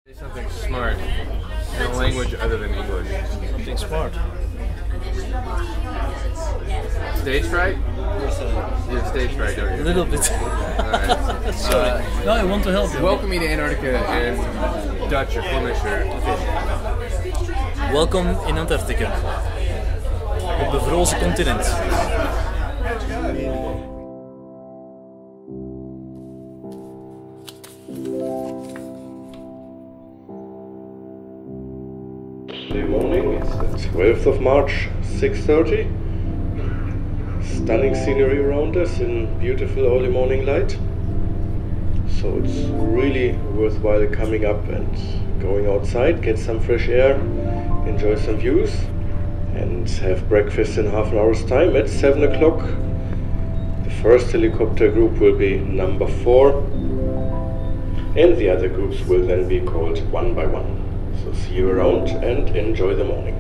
Say something smart in a language other than English. Something smart. Stage fright? You have stage fright, don't you? A little bit. Alright. Sorry. No, I want to help you. Welcome me to Antarctica in Dutch or Flemish or... Welkom in Antarctica. Het bevrozen continent. Good morning, it's the 12th of March, 6:30. Stunning scenery around us in beautiful early morning light. So it's really worthwhile coming up and going outside, get some fresh air, enjoy some views, and have breakfast in half an hour's time at 7 o'clock. The first helicopter group will be number 4, and the other groups will then be called one by one. So see you around and enjoy the morning.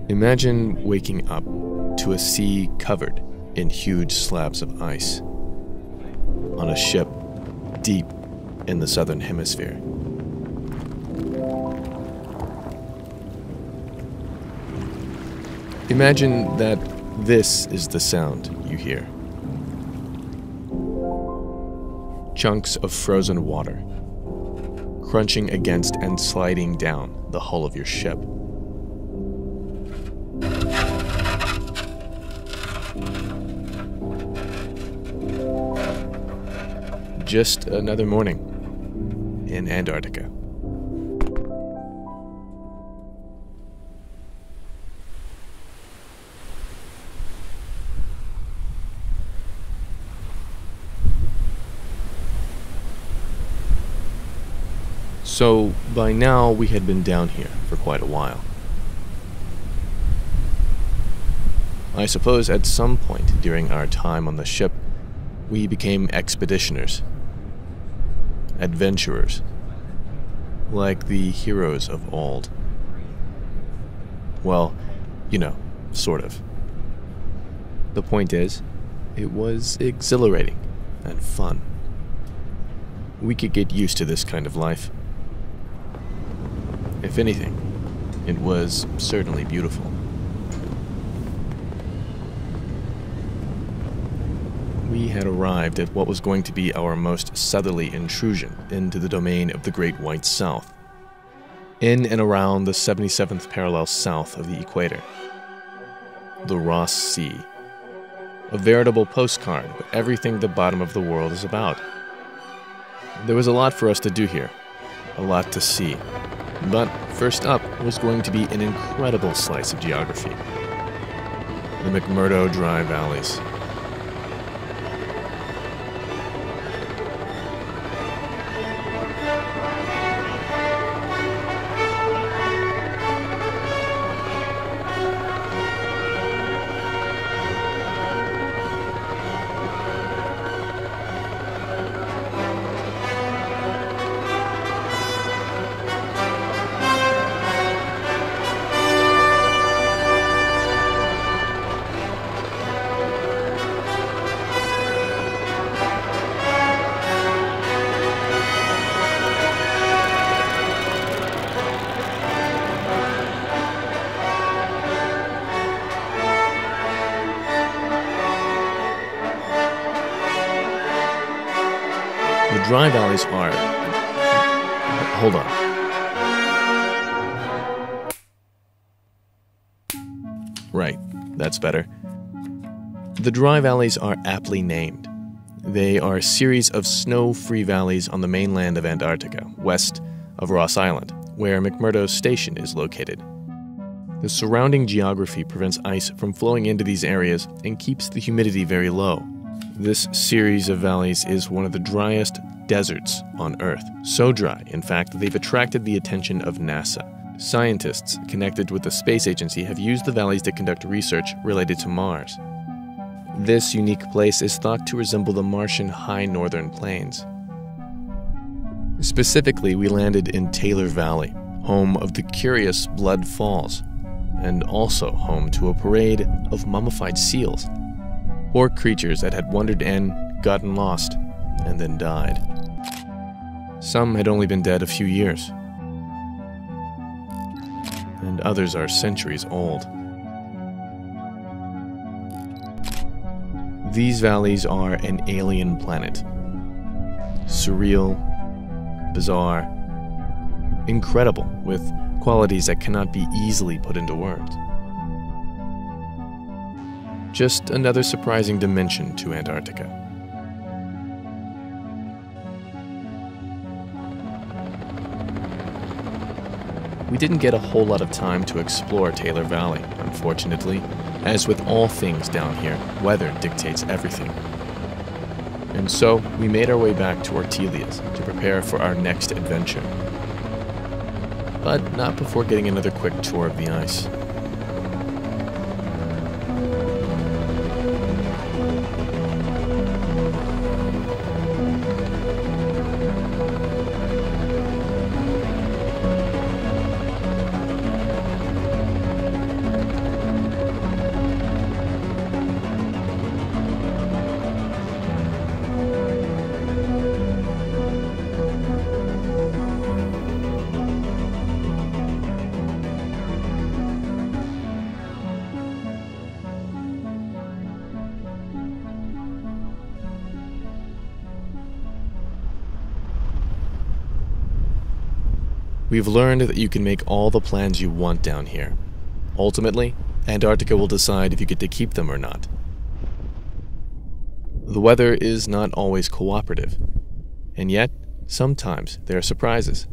Imagine waking up to a sea covered in huge slabs of ice on a ship deep in the southern hemisphere. Imagine that this is the sound you hear. Chunks of frozen water crunching against and sliding down the hull of your ship. Just another morning in Antarctica. So, by now, we had been down here for quite a while. I suppose at some point during our time on the ship, we became expeditioners. Adventurers. Like the heroes of old. Well, you know, sort of. The point is, it was exhilarating and fun. We could get used to this kind of life. If anything, it was certainly beautiful. We had arrived at what was going to be our most southerly intrusion into the domain of the Great White South, in and around the 77th parallel south of the equator. The Ross Sea. A veritable postcard of everything the bottom of the world is about. There was a lot for us to do here, a lot to see. But first up was going to be an incredible slice of geography. The McMurdo Dry Valleys. The dry valleys are... Hold on. Right, that's better. The dry valleys are aptly named. They are a series of snow-free valleys on the mainland of Antarctica, west of Ross Island, where McMurdo Station is located. The surrounding geography prevents ice from flowing into these areas and keeps the humidity very low. This series of valleys is one of the driest deserts on Earth. So dry, in fact, that they've attracted the attention of NASA. Scientists connected with the space agency have used the valleys to conduct research related to Mars. This unique place is thought to resemble the Martian high northern plains. Specifically, we landed in Taylor Valley, home of the curious Blood Falls, and also home to a parade of mummified seals. or creatures that had wandered in, gotten lost, and then died. Some had only been dead a few years, and others are centuries old. These valleys are an alien planet. Surreal, bizarre, incredible, with qualities that cannot be easily put into words. Just another surprising dimension to Antarctica. We didn't get a whole lot of time to explore Taylor Valley, unfortunately. As with all things down here, weather dictates everything. And so, we made our way back to Ortelia's to prepare for our next adventure. But not before getting another quick tour of the ice. We've learned that you can make all the plans you want down here. Ultimately, Antarctica will decide if you get to keep them or not. The weather is not always cooperative, and yet, sometimes there are surprises.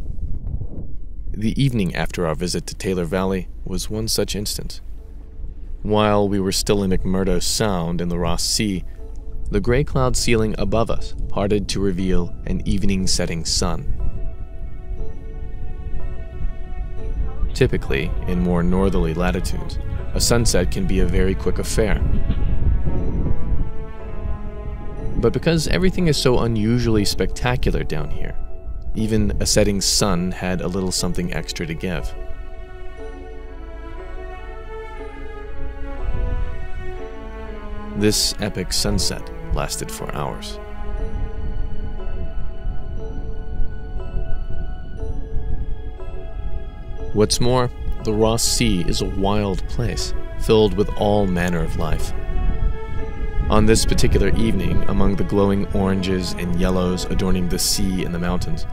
The evening after our visit to Taylor Valley was one such instance. While we were still in McMurdo Sound in the Ross Sea, the gray cloud ceiling above us parted to reveal an evening setting sun. Typically, in more northerly latitudes, a sunset can be a very quick affair. But because everything is so unusually spectacular down here, even a setting sun had a little something extra to give. This epic sunset lasted for hours. What's more, the Ross Sea is a wild place, filled with all manner of life. On this particular evening, among the glowing oranges and yellows adorning the sea and the mountains,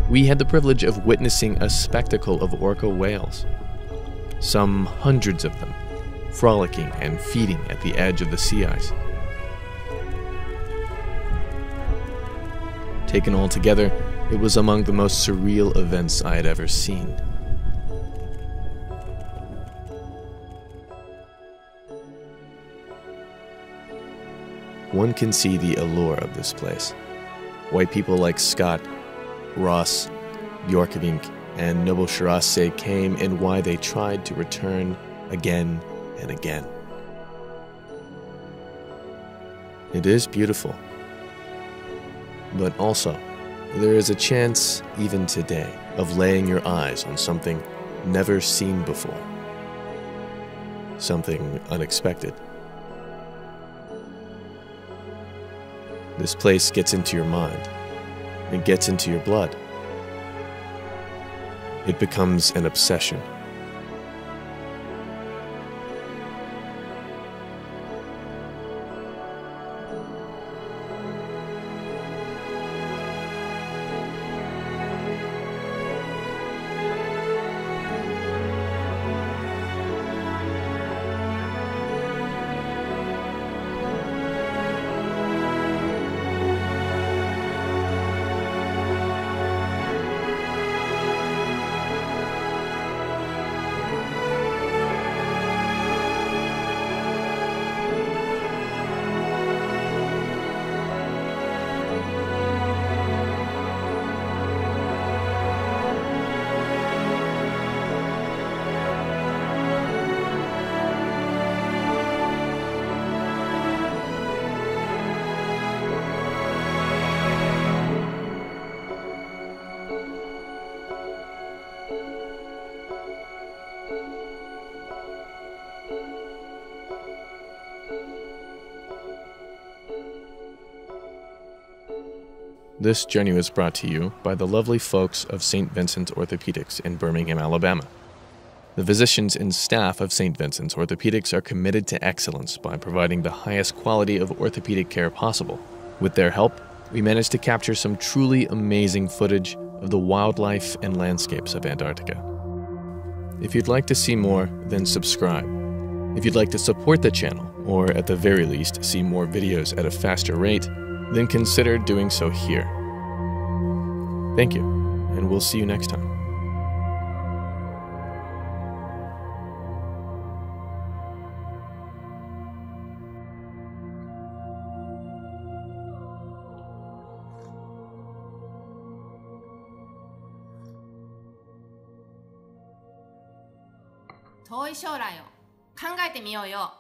we had the privilege of witnessing a spectacle of orca whales. Some hundreds of them, frolicking and feeding at the edge of the sea ice. Taken all together, it was among the most surreal events I had ever seen. One can see the allure of this place. White people like Scott, Ross, Bjorkavink, and Noble Shirase came, and why they tried to return again and again. It is beautiful. But also, there is a chance, even today, of laying your eyes on something never seen before. Something unexpected. This place gets into your mind. It gets into your blood. It becomes an obsession. This journey was brought to you by the lovely folks of St. Vincent's Orthopedics in Birmingham, Alabama. The physicians and staff of St. Vincent's Orthopedics are committed to excellence by providing the highest quality of orthopedic care possible. With their help, we managed to capture some truly amazing footage of the wildlife and landscapes of Antarctica. If you'd like to see more, then subscribe. If you'd like to support the channel, or at the very least see more videos at a faster rate, then consider doing so here. Thank you, and we'll see you next time.遠い将来を考えてみようよ。